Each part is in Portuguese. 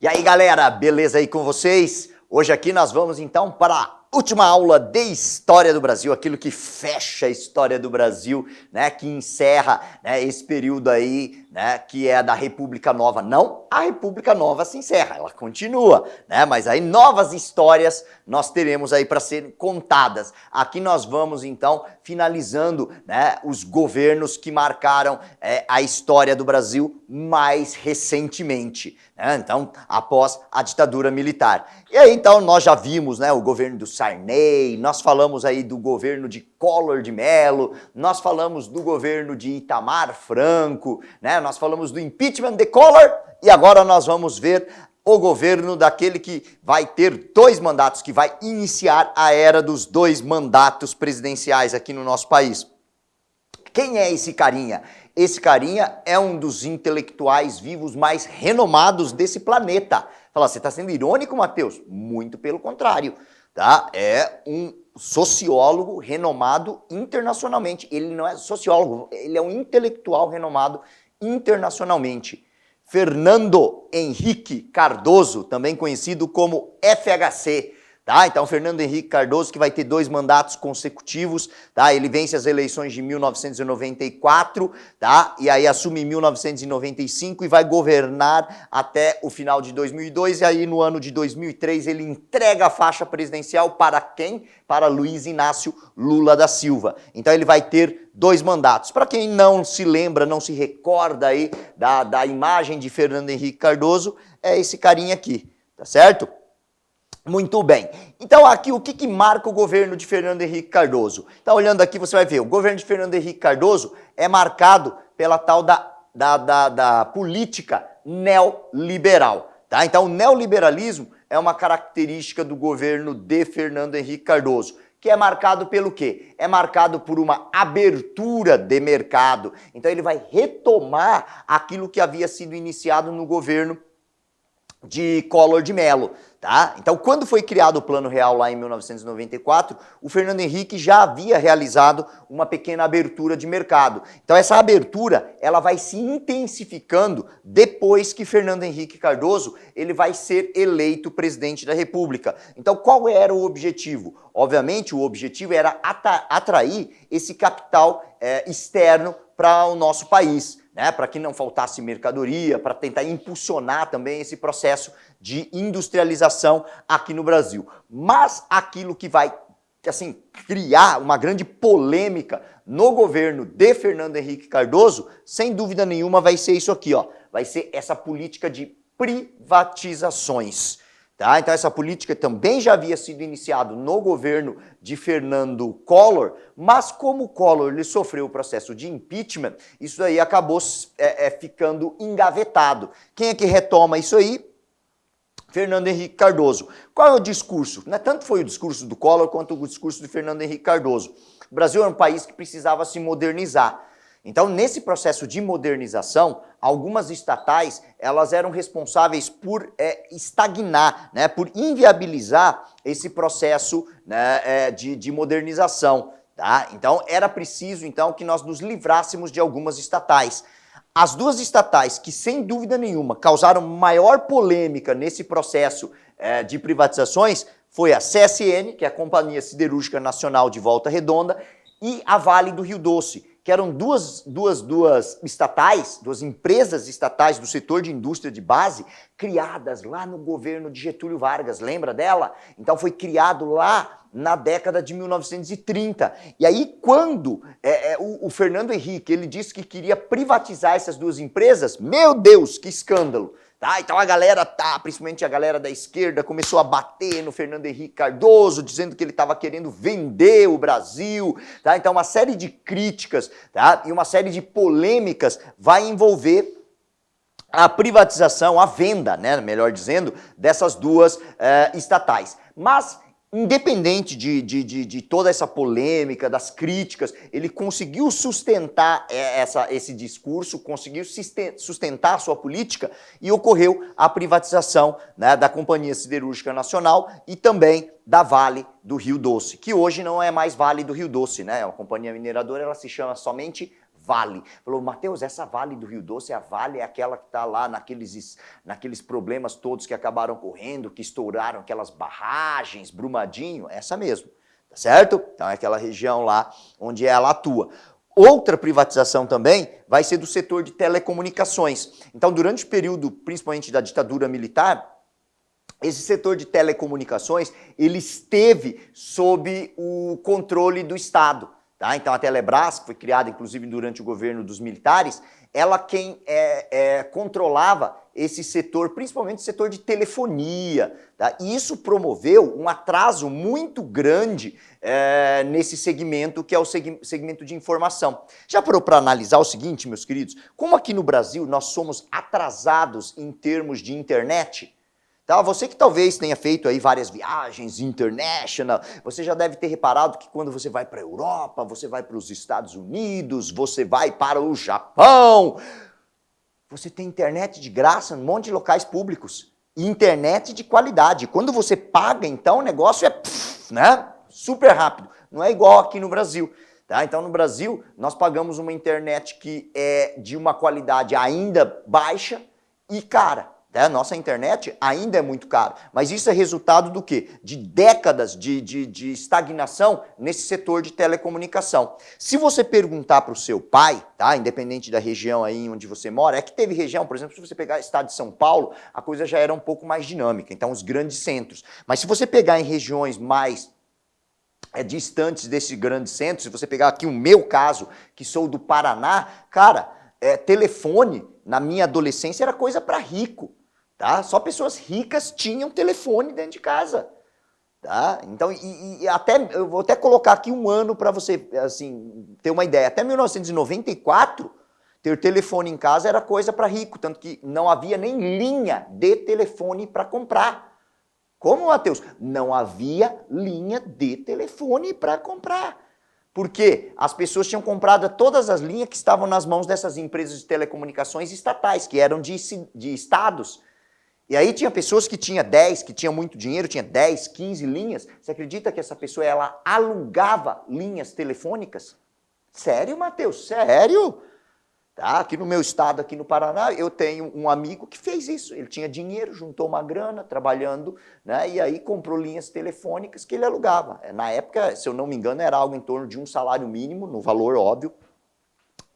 E aí galera, beleza aí com vocês? Hoje aqui nós vamos então para a última aula de História do Brasil, aquilo que fecha a História do Brasil, né, que encerra, né, esse período aí, né, que é da República Nova. Não, a República Nova se encerra, ela continua, né, mas aí novas histórias nós teremos aí para serem contadas. Aqui nós vamos então finalizando, né, os governos que marcaram a história do Brasil mais recentemente, né, então após a ditadura militar. E aí então nós já vimos, né, o governo do Sarney, nós falamos aí do governo de Collor de Mello, nós falamos do governo de Itamar Franco, né, nós falamos do impeachment de Collor e agora nós vamos ver o governo daquele que vai ter 2 mandatos, que vai iniciar a era dos 2 mandatos presidenciais aqui no nosso país. Quem é esse carinha? Esse carinha é um dos intelectuais vivos mais renomados desse planeta. Fala, você está sendo irônico, Matheus? Muito pelo contrário, tá? É um sociólogo renomado internacionalmente. Ele não é sociólogo, ele é um intelectual renomado internacionalmente. Fernando Henrique Cardoso, também conhecido como FHC, tá? Então, Fernando Henrique Cardoso, que vai ter 2 mandatos consecutivos, tá? Ele vence as eleições de 1994, tá? E aí assume em 1995 e vai governar até o final de 2002, e aí no ano de 2003 ele entrega a faixa presidencial para quem? Para Luiz Inácio Lula da Silva. Então ele vai ter 2 mandatos. Para quem não se lembra, não se recorda aí da imagem de Fernando Henrique Cardoso, é esse carinha aqui, tá certo? Muito bem. Então aqui o que marca o governo de Fernando Henrique Cardoso? Então olhando aqui você vai ver, o governo de Fernando Henrique Cardoso é marcado pela tal da política neoliberal, tá? Então o neoliberalismo é uma característica do governo de Fernando Henrique Cardoso, que é marcado pelo quê? É marcado por uma abertura de mercado. Então ele vai retomar aquilo que havia sido iniciado no governo de Collor de Mello, tá? Então, quando foi criado o Plano Real lá em 1994, o Fernando Henrique já havia realizado uma pequena abertura de mercado. Então, essa abertura, ela vai se intensificando depois que Fernando Henrique Cardoso, ele vai ser eleito presidente da República. Então, qual era o objetivo? Obviamente, o objetivo era atrair esse capital externo para o nosso país, né, para que não faltasse mercadoria, para tentar impulsionar também esse processo de industrialização aqui no Brasil. Mas aquilo que vai, assim, criar uma grande polêmica no governo de Fernando Henrique Cardoso, sem dúvida nenhuma, vai ser isso aqui, ó. Vai ser essa política de privatizações. Tá? Então essa política também já havia sido iniciada no governo de Fernando Collor, mas como o Collor ele sofreu o processo de impeachment, isso aí acabou ficando engavetado. Quem é que retoma isso aí? Fernando Henrique Cardoso. Qual é o discurso? Não é tanto foi o discurso do Collor quanto o discurso de Fernando Henrique Cardoso. O Brasil era um país que precisava se modernizar. Então, nesse processo de modernização, algumas estatais, elas eram responsáveis por estagnar, né, por inviabilizar esse processo, né, de modernização, tá? Então, era preciso, então, que nós nos livrássemos de algumas estatais. As 2 estatais que, sem dúvida nenhuma, causaram maior polêmica nesse processo de privatizações foi a CSN, que é a Companhia Siderúrgica Nacional de Volta Redonda, e a Vale do Rio Doce, que eram duas estatais, 2 empresas estatais do setor de indústria de base, criadas lá no governo de Getúlio Vargas, lembra dela? Então foi criado lá na década de 1930. E aí quando o Fernando Henrique ele disse que queria privatizar essas 2 empresas, meu Deus, que escândalo! Tá, então a galera, principalmente a galera da esquerda, começou a bater no Fernando Henrique Cardoso, dizendo que ele estava querendo vender o Brasil, tá? Então uma série de críticas, tá? E uma série de polêmicas vai envolver a privatização, a venda, né, melhor dizendo, dessas 2 estatais. Mas independente de toda essa polêmica, das críticas, ele conseguiu sustentar esse discurso, conseguiu sustentar a sua política e ocorreu a privatização, né, da Companhia Siderúrgica Nacional e também da Vale do Rio Doce, que hoje não é mais Vale do Rio Doce, né? A companhia mineradora ela se chama somente Vale. Falou, Matheus, essa Vale do Rio Doce, a Vale é aquela que está lá naqueles problemas todos que acabaram ocorrendo, que estouraram aquelas barragens, Brumadinho, essa mesmo, tá certo? Então é aquela região lá onde ela atua. Outra privatização também vai ser do setor de telecomunicações. Então, durante o período, principalmente da ditadura militar, esse setor de telecomunicações, ele esteve sob o controle do Estado. Tá? Então a Telebrás, que foi criada inclusive durante o governo dos militares, ela quem controlava esse setor, principalmente o setor de telefonia. Tá? E isso promoveu um atraso muito grande nesse segmento, que é o segmento de informação. Já parou para analisar o seguinte, meus queridos? Como aqui no Brasil nós somos atrasados em termos de internet? Tá? Você que talvez tenha feito aí várias viagens international, você já deve ter reparado que quando você vai para a Europa, você vai para os Estados Unidos, você vai para o Japão, você tem internet de graça em um monte de locais públicos. E internet de qualidade. Quando você paga, então, o negócio é né, super rápido. Não é igual aqui no Brasil. Tá? Então, no Brasil, nós pagamos uma internet que é de uma qualidade ainda baixa e cara. A nossa internet ainda é muito cara, mas isso é resultado do quê? De décadas de estagnação nesse setor de telecomunicação. Se você perguntar para o seu pai, tá? Independente da região aí onde você mora, é que teve região, por exemplo, se você pegar o estado de São Paulo, a coisa já era um pouco mais dinâmica, então os grandes centros. Mas se você pegar em regiões mais distantes desses grandes centros, se você pegar aqui o meu caso, que sou do Paraná, cara, telefone na minha adolescência era coisa para rico. Tá? Só pessoas ricas tinham telefone dentro de casa. Tá? Então, eu vou até colocar aqui um ano para você assim, ter uma ideia. Até 1994, ter telefone em casa era coisa para rico, tanto que não havia nem linha de telefone para comprar. Como, Matheus? Não havia linha de telefone para comprar. Porque as pessoas tinham comprado todas as linhas que estavam nas mãos dessas empresas de telecomunicações estatais, que eram de estados. E aí tinha pessoas que tinham 10, que tinham muito dinheiro, tinha 10, 15 linhas. Você acredita que essa pessoa, ela alugava linhas telefônicas? Sério, Matheus? Sério? Tá? Aqui no meu estado, aqui no Paraná, eu tenho um amigo que fez isso. Ele tinha dinheiro, juntou uma grana, trabalhando, né? E aí comprou linhas telefônicas que ele alugava. Na época, se eu não me engano, era algo em torno de um salário mínimo, no valor óbvio,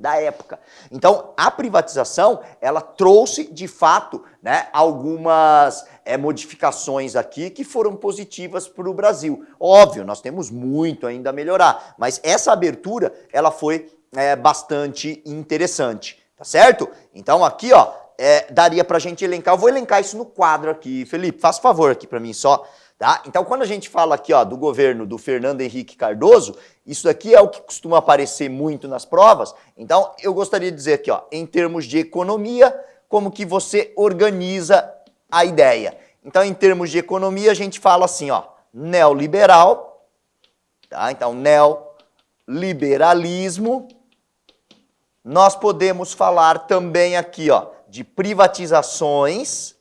da época. Então, a privatização, ela trouxe, de fato, né, algumas modificações aqui que foram positivas para o Brasil. Óbvio, nós temos muito ainda a melhorar, mas essa abertura, ela foi bastante interessante, tá certo? Então, aqui, ó, daria para a gente elencar, eu vou elencar isso no quadro aqui, Felipe, faz favor aqui para mim só. Tá? Então, quando a gente fala aqui ó, do governo do Fernando Henrique Cardoso, isso aqui é o que costuma aparecer muito nas provas. Então, eu gostaria de dizer aqui, ó, em termos de economia, como que você organiza a ideia. Então, em termos de economia, a gente fala assim, ó, neoliberal, tá? Então, neoliberalismo. Nós podemos falar também aqui, ó, de privatizações,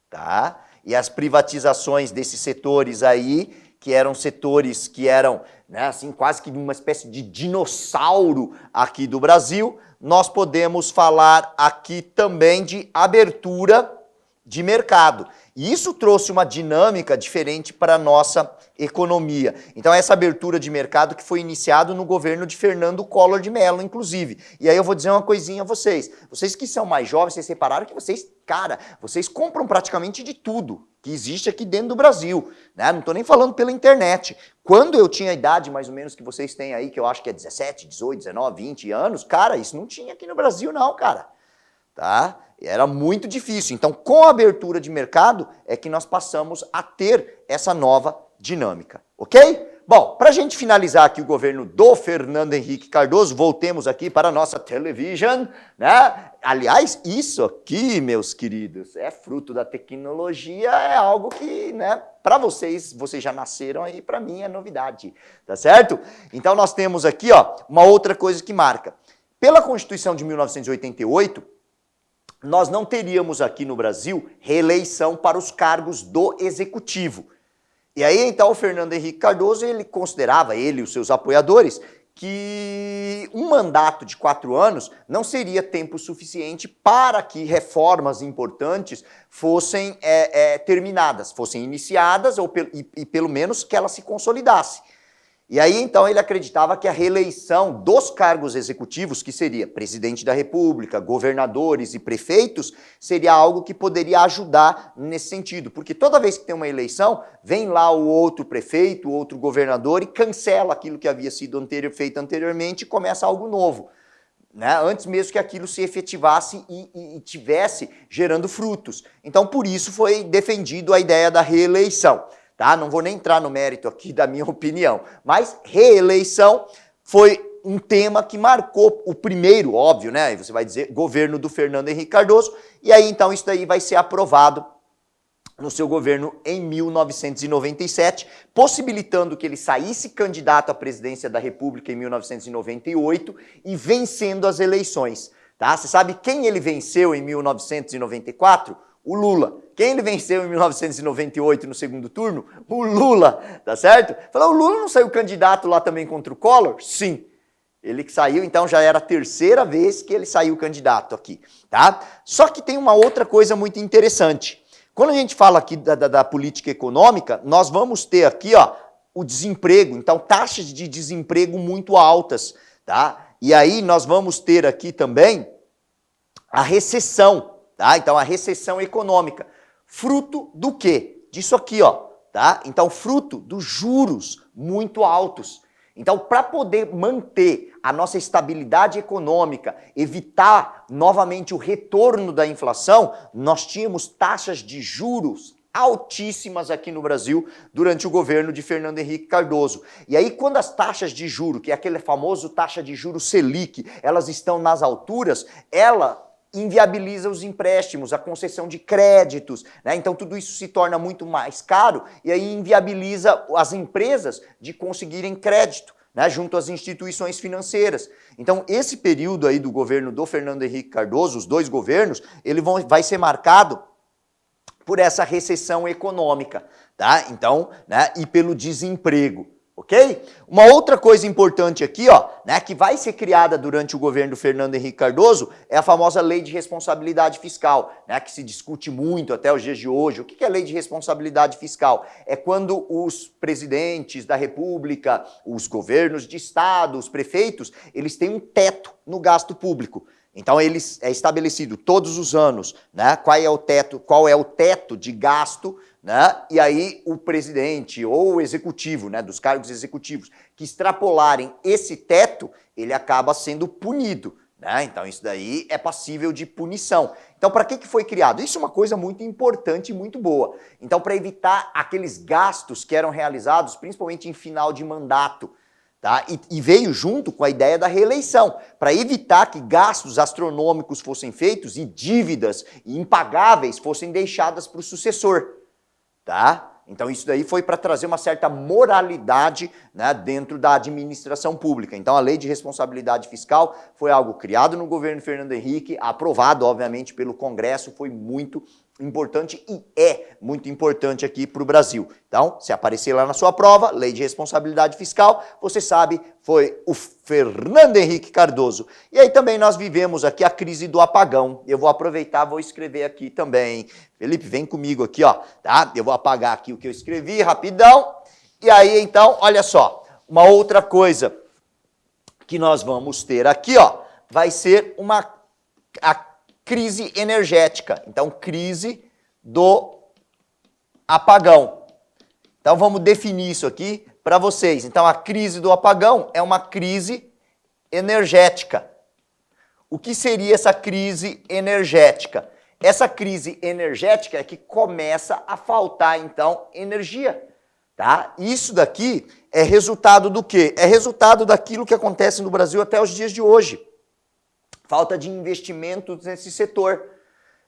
tá? E as privatizações desses setores aí, que eram setores que eram, né, assim, quase que uma espécie de dinossauro aqui do Brasil, nós podemos falar aqui também de abertura de mercado. E isso trouxe uma dinâmica diferente para a nossa economia. Então, essa abertura de mercado que foi iniciado no governo de Fernando Collor de Mello, inclusive. E aí eu vou dizer uma coisinha a vocês. Vocês que são mais jovens, vocês repararam que vocês, cara, vocês compram praticamente de tudo que existe aqui dentro do Brasil. Né? Não estou nem falando pela internet. Quando eu tinha a idade mais ou menos que vocês têm aí, que eu acho que é 17, 18, 19, 20 anos, cara, isso não tinha aqui no Brasil não, cara. Tá? Era muito difícil. Então, com a abertura de mercado, é que nós passamos a ter essa nova dinâmica. Ok? Bom, para a gente finalizar aqui o governo do Fernando Henrique Cardoso, voltemos aqui para a nossa television, né? Aliás, isso aqui, meus queridos, é fruto da tecnologia, é algo que, né, para vocês já nasceram aí, para mim é novidade, tá certo? Então nós temos aqui, ó, uma outra coisa que marca. Pela Constituição de 1988, nós não teríamos aqui no Brasil reeleição para os cargos do Executivo. E aí, então, o Fernando Henrique Cardoso, ele considerava, ele e os seus apoiadores, que um mandato de 4 anos não seria tempo suficiente para que reformas importantes fossem terminadas, fossem iniciadas, e pelo menos que ela se consolidasse. E aí, então, ele acreditava que a reeleição dos cargos executivos, que seria presidente da República, governadores e prefeitos, seria algo que poderia ajudar nesse sentido. Porque toda vez que tem uma eleição, vem lá o outro prefeito, o outro governador e cancela aquilo que havia sido feito anteriormente e começa algo novo, né? Antes mesmo que aquilo se efetivasse e tivesse gerando frutos. Então, por isso foi defendido a ideia da reeleição. Tá? Não vou nem entrar no mérito aqui da minha opinião, mas reeleição foi um tema que marcou o primeiro, óbvio, né? Você vai dizer, governo do Fernando Henrique Cardoso, e aí então isso daí vai ser aprovado no seu governo em 1997, possibilitando que ele saísse candidato à presidência da República em 1998 e vencendo as eleições. Tá? Você sabe quem ele venceu em 1994? O Lula. Quem ele venceu em 1998 no segundo turno? O Lula, tá certo? Falou, o Lula não saiu candidato lá também contra o Collor? Sim. Ele que saiu, então já era a terceira vez que ele saiu candidato aqui, tá? Só que tem uma outra coisa muito interessante. Quando a gente fala aqui da política econômica, nós vamos ter aqui, ó, o desemprego, então taxas de desemprego muito altas, tá? E aí nós vamos ter aqui também a recessão. Tá? Então, a recessão econômica. Fruto do quê? Disso aqui, ó. Tá? Então, fruto dos juros muito altos. Então, para poder manter a nossa estabilidade econômica, evitar novamente o retorno da inflação, nós tínhamos taxas de juros altíssimas aqui no Brasil durante o governo de Fernando Henrique Cardoso. E aí, quando as taxas de juro, que é aquele famoso taxa de juros Selic, elas estão nas alturas, ela inviabiliza os empréstimos, a concessão de créditos, né? Então tudo isso se torna muito mais caro e aí inviabiliza as empresas de conseguirem crédito, né, junto às instituições financeiras. Então esse período aí do governo do Fernando Henrique Cardoso, os dois governos, ele vai ser marcado por essa recessão econômica, tá? Então, né, e pelo desemprego. Ok? Uma outra coisa importante aqui, ó, né, que vai ser criada durante o governo do Fernando Henrique Cardoso é a famosa Lei de Responsabilidade Fiscal, né, que se discute muito até os dias de hoje. O que é a Lei de Responsabilidade Fiscal? É quando os presidentes da República, os governos de estado, os prefeitos, eles têm um teto no gasto público. Então, eles é estabelecido todos os anos, né, qual é o teto de gasto, né, e aí o presidente ou o executivo, né, dos cargos executivos que extrapolarem esse teto, ele acaba sendo punido, né? Então isso daí é passível de punição. Então para que foi criado? Isso é uma coisa muito importante e muito boa. Então para evitar aqueles gastos que eram realizados principalmente em final de mandato, tá? E veio junto com a ideia da reeleição, para evitar que gastos astronômicos fossem feitos e dívidas impagáveis fossem deixadas para o sucessor. Tá? Então isso daí foi para trazer uma certa moralidade, né, dentro da administração pública. Então a Lei de Responsabilidade Fiscal foi algo criado no governo Fernando Henrique, aprovado obviamente pelo Congresso, foi muito importante e é muito importante aqui para o Brasil. Então, se aparecer lá na sua prova, Lei de Responsabilidade Fiscal, você sabe, foi o Fernando Henrique Cardoso. E aí também nós vivemos aqui a crise do apagão. Eu vou aproveitar, vou escrever aqui também. Felipe, vem comigo aqui, ó, tá? Eu vou apagar aqui o que eu escrevi, rapidão. E aí, então, olha só, uma outra coisa que nós vamos ter aqui, ó, vai ser a crise energética. Então, crise do apagão. Então, vamos definir isso aqui para vocês. Então, a crise do apagão é uma crise energética. O que seria essa crise energética? Essa crise energética é que começa a faltar, então, energia. tá? Isso daqui é resultado do quê? É resultado daquilo que acontece no Brasil até os dias de hoje. Falta de investimentos nesse setor.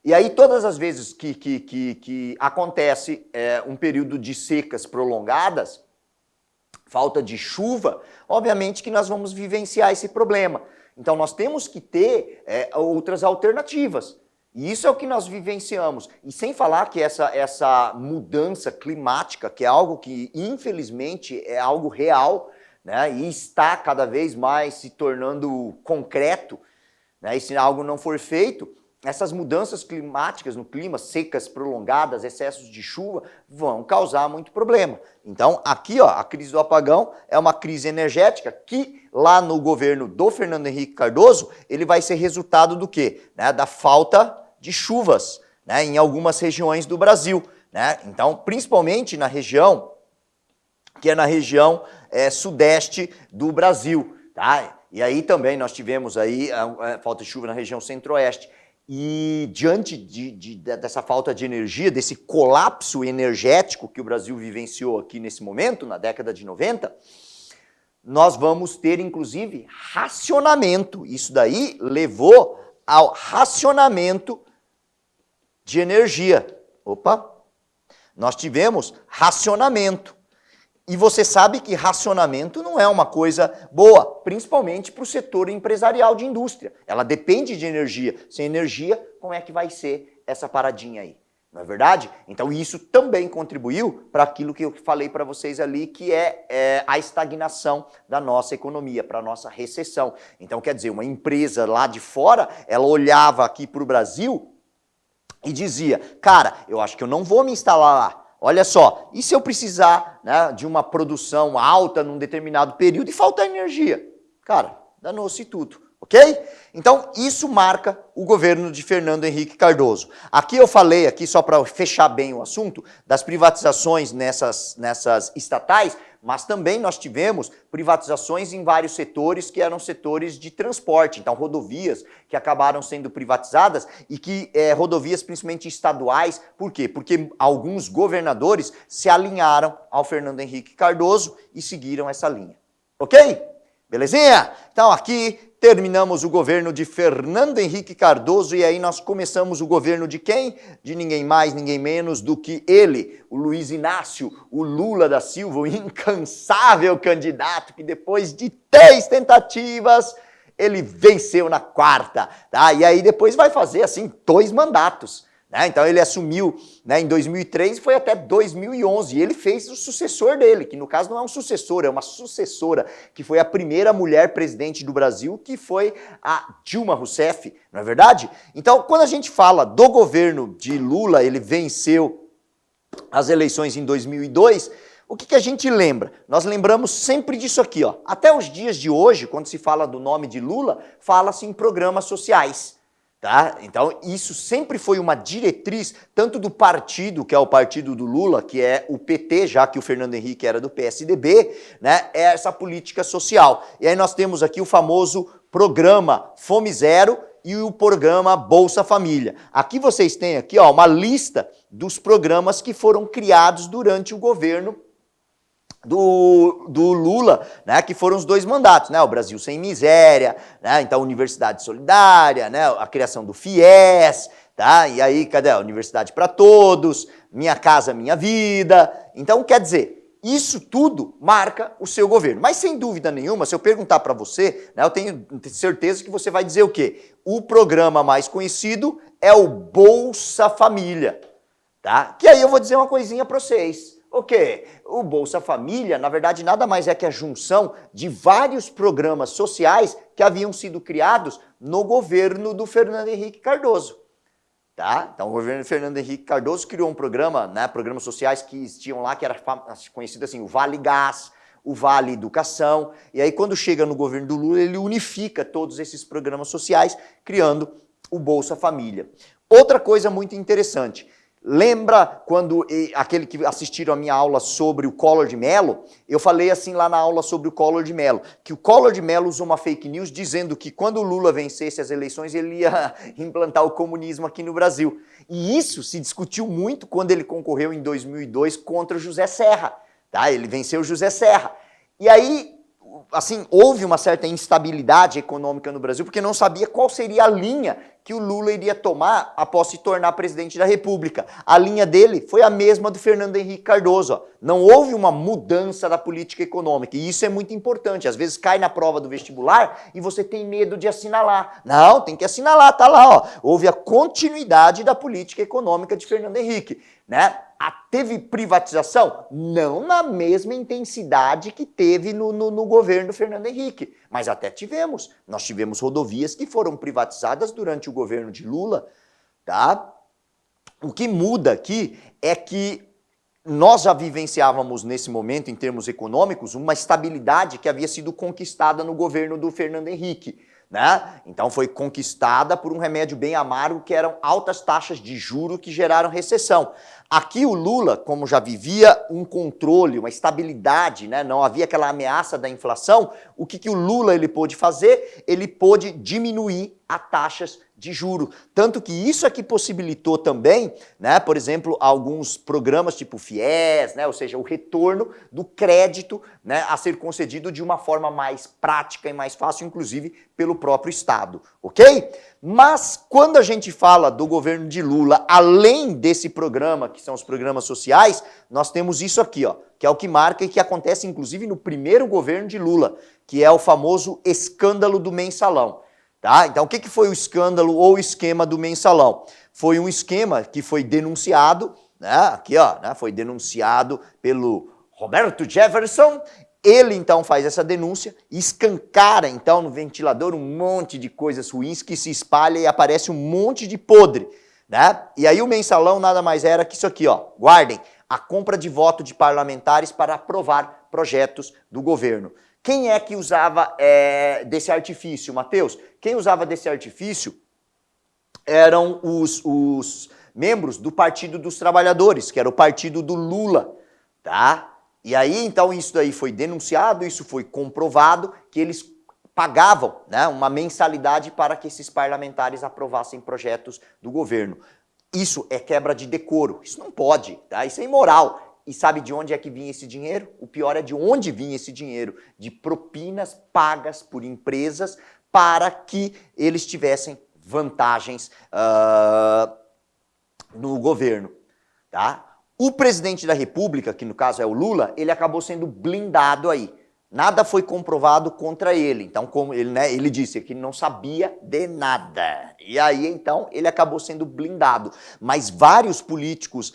E aí, todas as vezes que acontece um período de secas prolongadas, falta de chuva, obviamente que nós vamos vivenciar esse problema. Então, nós temos que ter outras alternativas. E isso é o que nós vivenciamos. E sem falar que essa mudança climática, que é algo que, infelizmente, é algo real, né, e está cada vez mais se tornando concreto, né, e se algo não for feito, essas mudanças climáticas no clima, secas prolongadas, excessos de chuva, vão causar muito problema. Então, aqui, ó, a crise do apagão é uma crise energética que, lá no governo do Fernando Henrique Cardoso, ele vai ser resultado do quê? Né, da falta de chuvas, né, em algumas regiões do Brasil. Né? Então, principalmente na região, que é na região sudeste do Brasil. Tá? E aí também nós tivemos aí a falta de chuva na região centro-oeste. E diante dessa falta de energia, desse colapso energético que o Brasil vivenciou aqui nesse momento, na década de 90, nós vamos ter, inclusive, racionamento. Isso daí levou ao racionamento de energia. Opa! Nós tivemos racionamento. E você sabe que racionamento não é uma coisa boa, principalmente para o setor empresarial de indústria. Ela depende de energia. Sem energia, como é que vai ser essa paradinha aí? Não é verdade? Então isso também contribuiu para aquilo que eu falei para vocês ali, que é a estagnação da nossa economia, para a nossa recessão. Então quer dizer, uma empresa lá de fora, ela olhava aqui para o Brasil e dizia, cara, eu acho que eu não vou me instalar lá. Olha só, e se eu precisar, né, de uma produção alta num determinado período e faltar energia? Cara, danou-se tudo, ok? Então, isso marca o governo de Fernando Henrique Cardoso. Aqui eu falei, aqui só para fechar bem o assunto, das privatizações nessas estatais, mas também nós tivemos privatizações em vários setores que eram setores de transporte, então rodovias que acabaram sendo privatizadas e que rodovias principalmente estaduais, por quê? Porque alguns governadores se alinharam ao Fernando Henrique Cardoso e seguiram essa linha, ok? Belezinha? Então aqui terminamos o governo de Fernando Henrique Cardoso e aí nós começamos o governo de quem? De ninguém mais, ninguém menos do que ele, o Luiz Inácio, o Lula da Silva, o incansável candidato que depois de 3 tentativas ele venceu na 4ª, tá? E aí depois vai fazer assim 2 mandatos. Né? Então ele assumiu, né, em 2003 e foi até 2011, e ele fez o sucessor dele, que no caso não é um sucessor, é uma sucessora, que foi a primeira mulher presidente do Brasil, que foi a Dilma Rousseff, não é verdade? Então, quando a gente fala do governo de Lula, ele venceu as eleições em 2002, o que a gente lembra? Nós lembramos sempre disso aqui, ó. Até os dias de hoje, quando se fala do nome de Lula, fala-se em programas sociais. Tá? Então, isso sempre foi uma diretriz, tanto do partido, que é o partido do Lula, que é o PT, já que o Fernando Henrique era do PSDB, né? É essa política social. E aí nós temos aqui o famoso programa Fome Zero e o programa Bolsa Família. Aqui vocês têm aqui, ó, uma lista dos programas que foram criados durante o governo do Lula, né, que foram os 2 mandatos, né, o Brasil Sem Miséria, né, então Universidade Solidária, né, a criação do FIES, tá, e aí, cadê a Universidade para Todos, Minha Casa Minha Vida, então quer dizer, isso tudo marca o seu governo, mas sem dúvida nenhuma, se eu perguntar para você, né, eu tenho certeza que você vai dizer o quê? O programa mais conhecido é o Bolsa Família, tá, que aí eu vou dizer uma coisinha para vocês. O quê? O Bolsa Família, na verdade, nada mais é que a junção de vários programas sociais que haviam sido criados no governo do Fernando Henrique Cardoso. Tá? Então, o governo do Fernando Henrique Cardoso criou um programa, né, programas sociais que existiam lá, que era conhecido assim, o Vale Gás, o Vale Educação, e aí quando chega no governo do Lula, ele unifica todos esses programas sociais, criando o Bolsa Família. Outra coisa muito interessante, lembra quando aquele que assistiram a minha aula sobre o Collor de Mello, eu falei assim lá na aula sobre o Collor de Mello, que o Collor de Mello usou uma fake news dizendo que quando o Lula vencesse as eleições ele ia implantar o comunismo aqui no Brasil. E isso se discutiu muito quando ele concorreu em 2002 contra José Serra. tá? Ele venceu José Serra. E aí, assim, houve uma certa instabilidade econômica no Brasil, porque não sabia qual seria a linha que o Lula iria tomar após se tornar presidente da República. A linha dele foi a mesma do Fernando Henrique Cardoso. Ó. Não houve uma mudança da política econômica, e isso é muito importante. Às vezes cai na prova do vestibular e você tem medo de assinalar. Não, tem que assinalar, tá lá. Ó. Houve a continuidade da política econômica de Fernando Henrique, né? Teve privatização? Não na mesma intensidade que teve no governo do Fernando Henrique, mas até tivemos. Nós tivemos rodovias que foram privatizadas durante o governo de Lula, tá? O que muda aqui é que nós já vivenciávamos nesse momento, em termos econômicos, uma estabilidade que havia sido conquistada no governo do Fernando Henrique, né? Então foi conquistada por um remédio bem amargo, que eram altas taxas de juros que geraram recessão. Aqui o Lula, como já vivia um controle, uma estabilidade, né? Não havia aquela ameaça da inflação, o que o Lula ele pôde fazer? Ele pôde diminuir as taxas de juro. Tanto que isso aqui possibilitou também, né, por exemplo, alguns programas tipo FIES, né, ou seja, o retorno do crédito, né, a ser concedido de uma forma mais prática e mais fácil, inclusive pelo próprio Estado, ok? Mas quando a gente fala do governo de Lula, além desse programa, que são os programas sociais, nós temos isso aqui, ó, que é o que marca e que acontece inclusive no primeiro governo de Lula, que é o famoso escândalo do mensalão. Tá? Então, o que foi o escândalo ou o esquema do mensalão? Foi um esquema que foi denunciado, né? Aqui, ó, né? Foi denunciado pelo Roberto Jefferson. Ele, então, faz essa denúncia e escancara, então, no ventilador um monte de coisas ruins que se espalha e aparece um monte de podre, né? E aí o mensalão nada mais era que isso aqui, ó, guardem, a compra de voto de parlamentares para aprovar projetos do governo. Quem é que usava desse artifício, Matheus? Quem usava desse artifício eram os membros do Partido dos Trabalhadores, que era o partido do Lula, tá? E aí, então, isso daí foi denunciado, isso foi comprovado, que eles pagavam, né, uma mensalidade para que esses parlamentares aprovassem projetos do governo. Isso é quebra de decoro, isso não pode, tá? Isso é imoral. E sabe de onde é que vinha esse dinheiro? O pior é de onde vinha esse dinheiro. De propinas pagas por empresas para que eles tivessem vantagens no governo. Tá? O presidente da República, que no caso é o Lula, ele acabou sendo blindado aí. Nada foi comprovado contra ele. Então, como ele, né, ele disse que não sabia de nada. E aí, então, ele acabou sendo blindado. Mas vários políticos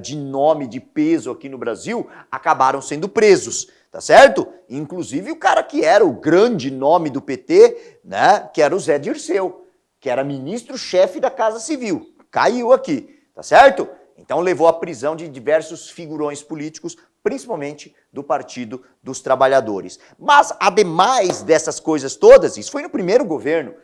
de nome, de peso aqui no Brasil, acabaram sendo presos, tá certo? Inclusive o cara que era o grande nome do PT, né, que era o Zé Dirceu, que era ministro-chefe da Casa Civil. Caiu aqui, tá certo? Então levou à prisão de diversos figurões políticos, principalmente do Partido dos Trabalhadores. Mas, ademais dessas coisas todas, isso foi no primeiro governo,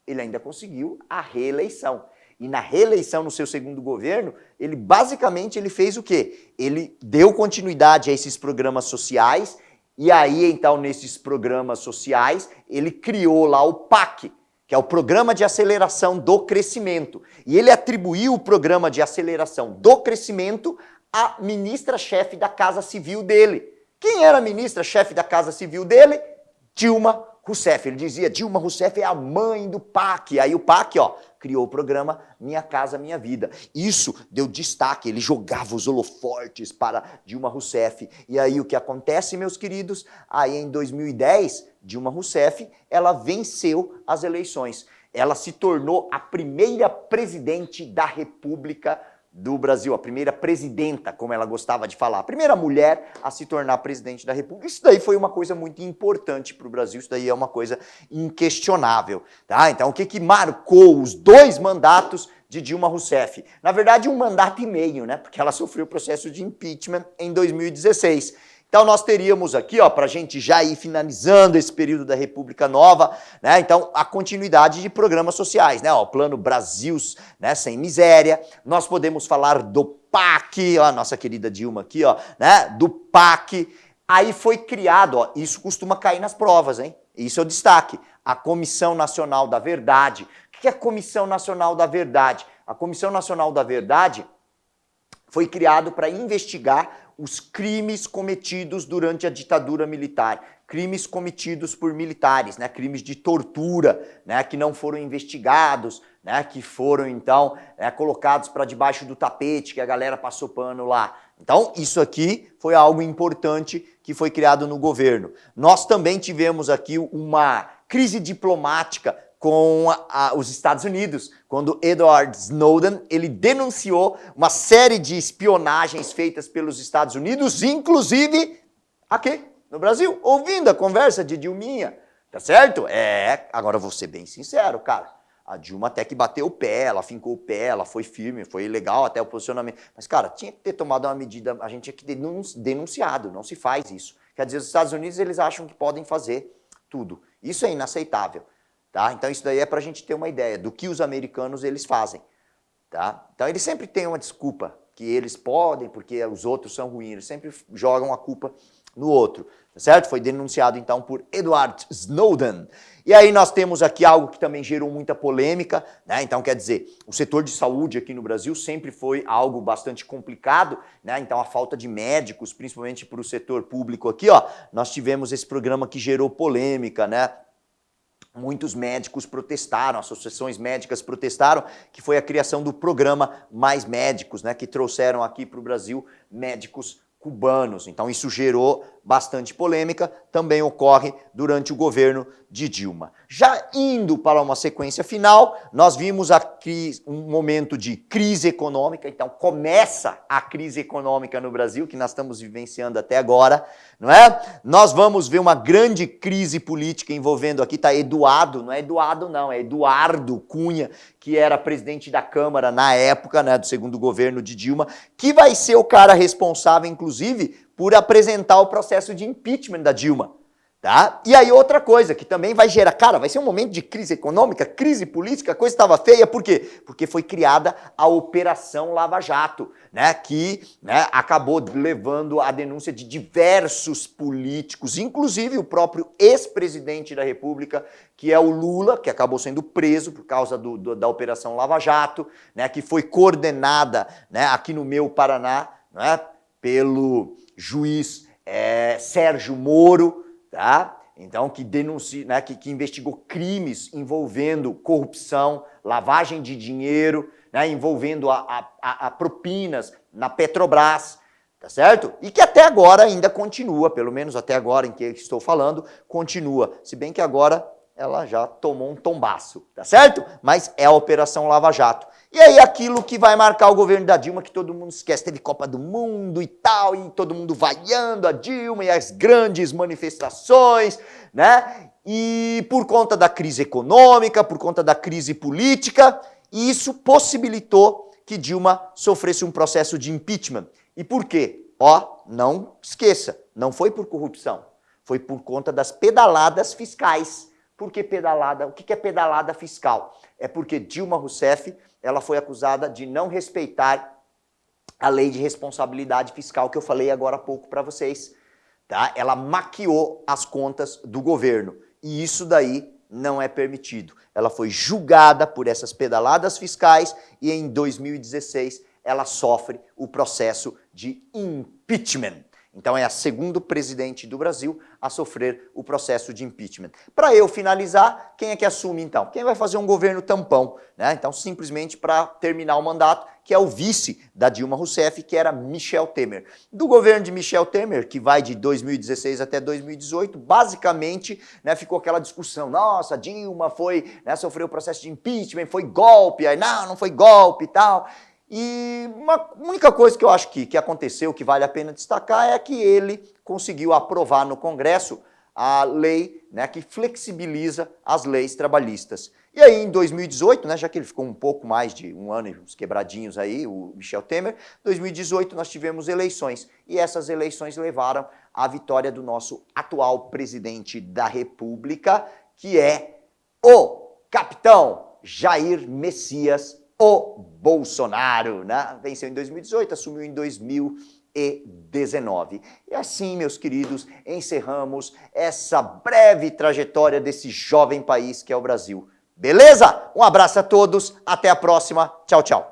ele ainda conseguiu a reeleição. E na reeleição, no seu segundo governo, ele basicamente fez o quê? Ele deu continuidade a esses programas sociais, e aí, então, nesses programas sociais, ele criou lá o PAC, que é o Programa de Aceleração do Crescimento. E ele atribuiu o Programa de Aceleração do Crescimento à ministra-chefe da Casa Civil dele. Quem era a ministra-chefe da Casa Civil dele? Dilma Rousseff. Ele dizia, Dilma Rousseff é a mãe do PAC. Aí o PAC, ó, criou o programa Minha Casa Minha Vida. Isso deu destaque, ele jogava os holofortes para Dilma Rousseff. E aí o que acontece, meus queridos? Aí em 2010, Dilma Rousseff, ela venceu as eleições. Ela se tornou a primeira presidente da República do Brasil, a primeira presidenta, como ela gostava de falar, a primeira mulher a se tornar presidente da República. Isso daí foi uma coisa muito importante para o Brasil, isso daí é uma coisa inquestionável, tá? Então, o que marcou os 2 mandatos de Dilma Rousseff? Na verdade, 1 mandato e meio, né? Porque ela sofreu o processo de impeachment em 2016. Então, nós teríamos aqui, ó, para a gente já ir finalizando esse período da República Nova, né? Então, a continuidade de programas sociais, né? Ó, o Plano Brasil, né? Sem Miséria. Nós podemos falar do PAC, ó, a nossa querida Dilma aqui, ó, né? Do PAC. Aí foi criado, ó, isso costuma cair nas provas, hein? Isso é o destaque. A Comissão Nacional da Verdade. O que é a Comissão Nacional da Verdade? A Comissão Nacional da Verdade foi criado para investigar os crimes cometidos durante a ditadura militar, crimes cometidos por militares, né, crimes de tortura, né, que não foram investigados, né, que foram então colocados para debaixo do tapete, que a galera passou pano lá. Então, isso aqui foi algo importante que foi criado no governo. Nós também tivemos aqui uma crise diplomática com os Estados Unidos, quando Edward Snowden ele denunciou uma série de espionagens feitas pelos Estados Unidos, inclusive aqui no Brasil, ouvindo a conversa de Dilminha, tá certo? Agora eu vou ser bem sincero, cara. A Dilma até que bateu o pé, ela fincou o pé, ela foi firme, foi legal até o posicionamento. Mas, cara, tinha que ter tomado uma medida, a gente tinha que ter denunciado, não se faz isso. Quer dizer, os Estados Unidos, eles acham que podem fazer tudo. Isso é inaceitável, tá? Então, isso daí é pra gente ter uma ideia do que os americanos, eles fazem, tá? Então, eles sempre têm uma desculpa, que eles podem, porque os outros são ruins, eles sempre jogam a culpa no outro, tá certo? Foi denunciado, então, por Edward Snowden. E aí nós temos aqui algo que também gerou muita polêmica, né? Então, quer dizer, o setor de saúde aqui no Brasil sempre foi algo bastante complicado, né? Então, a falta de médicos, principalmente para o setor público aqui, ó, nós tivemos esse programa que gerou polêmica, né? Muitos médicos protestaram, associações médicas protestaram, que foi a criação do programa Mais Médicos, né? Que trouxeram aqui para o Brasil médicos cubanos. Então isso gerou bastante polêmica, também ocorre durante o governo de Dilma. Já indo para uma sequência final, nós vimos aqui um momento de crise econômica, então começa a crise econômica no Brasil, que nós estamos vivenciando até agora, não é? Nós vamos ver uma grande crise política envolvendo aqui, tá Eduardo, não é Eduardo não, é Eduardo Cunha, que era presidente da Câmara na época, né, do segundo governo de Dilma, que vai ser o cara responsável, inclusive, por apresentar o processo de impeachment da Dilma, tá? E aí outra coisa que também vai gerar, cara, vai ser um momento de crise econômica, crise política, a coisa estava feia, por quê? Porque foi criada a Operação Lava Jato, né, que acabou levando a denúncia de diversos políticos, inclusive o próprio ex-presidente da República, que é o Lula, que acabou sendo preso por causa da Operação Lava Jato, né, que foi coordenada, né, aqui no meu Paraná, né, pelo juiz Sérgio Moro, tá? Então, que denuncia, né, que investigou crimes envolvendo corrupção, lavagem de dinheiro, né, envolvendo a propinas na Petrobras, tá certo? E que até agora ainda continua, pelo menos até agora em que eu estou falando, continua. Se bem que agora ela já tomou um tombaço, tá certo? Mas é a Operação Lava Jato. E aí aquilo que vai marcar o governo da Dilma, que todo mundo esquece, teve Copa do Mundo e tal, e todo mundo vaiando a Dilma e as grandes manifestações, né? E por conta da crise econômica, por conta da crise política, e isso possibilitou que Dilma sofresse um processo de impeachment. E por quê? Ó, não esqueça, não foi por corrupção, foi por conta das pedaladas fiscais. Por que pedalada? O que é pedalada fiscal? É porque Dilma Rousseff, ela foi acusada de não respeitar a lei de responsabilidade fiscal que eu falei agora há pouco para vocês, tá? Ela maquiou as contas do governo e isso daí não é permitido. Ela foi julgada por essas pedaladas fiscais e em 2016 ela sofre o processo de impeachment. Então é a segunda presidente do Brasil a sofrer o processo de impeachment. Para eu finalizar, quem é que assume então? Quem vai fazer um governo tampão, né? Então simplesmente para terminar o mandato, que é o vice da Dilma Rousseff, que era Michel Temer. Do governo de Michel Temer, que vai de 2016 até 2018, basicamente, né, ficou aquela discussão, nossa, Dilma foi, né, sofreu o processo de impeachment, foi golpe, aí não foi golpe e tal. E uma única coisa que eu acho que aconteceu, que vale a pena destacar, é que ele conseguiu aprovar no Congresso a lei, né, que flexibiliza as leis trabalhistas. E aí, em 2018, né, já que ele ficou um pouco mais de um ano e uns quebradinhos aí, o Michel Temer, em 2018 nós tivemos eleições. E essas eleições levaram à vitória do nosso atual presidente da República, que é o capitão Jair Messias o Bolsonaro, né? Venceu em 2018, assumiu em 2019. E assim, meus queridos, encerramos essa breve trajetória desse jovem país que é o Brasil. Beleza? Um abraço a todos, até a próxima. Tchau, tchau.